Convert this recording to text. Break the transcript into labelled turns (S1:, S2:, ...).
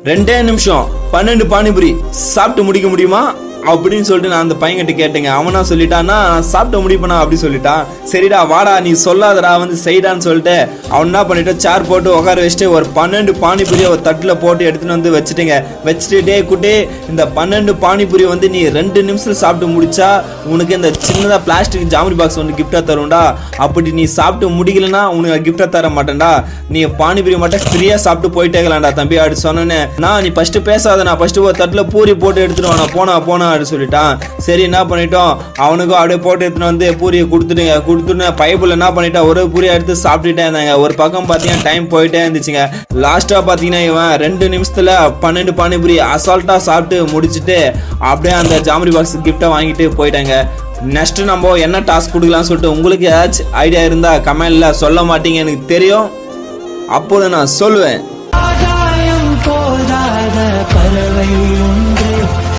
S1: 2 நிமிஷம் 12 பானிபூரி சாப்பிட்டு முடிக்க முடியுமா அப்படின்னு சொல்லிட்டு நான் அந்த பையன்கிட்ட கேட்டேங்க. அவனா சொல்லிட்டான்னா சாப்பிட்ட முடிப்பனா அப்படி சொல்லிட்டான். சரிடா வாடா நீ சொல்லாதடா வந்து செய்டான்னு சொல்லிட்டு அவன் என்ன பண்ணிட்டோம், சேர் போட்டு உட்கார வச்சுட்டு ஒரு 12 பானிபூரி ஒரு தட்டில் போட்டு எடுத்துன்னு வந்து வச்சுட்டுங்க. வச்சுட்டு டே குட்டி இந்த 12 பானிபூரி வந்து நீ 2 நிமிஷத்துல சாப்பிட்டு முடிச்சா உனக்கு இந்த சின்னதாக பிளாஸ்டிக் ஜாமரி பாக்ஸ் ஒன்று கிஃப்டாக தரும்டா. அப்படி நீ சாப்பிட்டு முடிக்கலன்னா உனக்கு கிஃப்டாக தர மாட்டேன்டா. நீ பானிபூரி மட்டும் ஃப்ரீயாக சாப்பிட்டு போயிட்டேங்களாண்டா தம்பி அப்படி சொன்னேன்னு. நான் நீ ஃபஸ்ட்டு பேசாத, நான் ஃபஸ்ட்டு ஒரு தட்டில் பூரி போட்டு எடுத்துட்டு வானா போனா சொல்லிட்டான். சரி என்ன பண்ணிட்டோம், அவனுக்கும் அப்படியே போட்டு எடுத்துன்னு வந்து பூரியை கொடுத்துட்டு பைப்புல என்ன பண்ணிட்டான், ஒரு பூரியை எடுத்து சாப்பிட்டுட்டே இருந்தாங்க. ஒரு பக்கம் பார்த்தீங்கன்னா டைம் போயிட்டே இருந்துச்சுங்க. லாஸ்டா பார்த்தீங்கன்னா இவன் 2 நிமிஷத்துல 12 பானிபூரி அசால்ட்டா சாப்பிட்டு முடிச்சுட்டு அப்படியே அந்த ஜாமரி பாக்ஸ் கிஃப்டை வாங்கிட்டு போயிட்டாங்க. நெக்ஸ்ட் நம்ம என்ன டாஸ்க் கொடுக்கலாம்னு சொல்லிட்டு உங்களுக்கு ஏதாச்சும் ஐடியா இருந்தா கமெண்ட்ல சொல்ல மாட்டீங்க எனக்கு தெரியும், அப்போது நான் சொல்லுவேன்.
S2: பறவை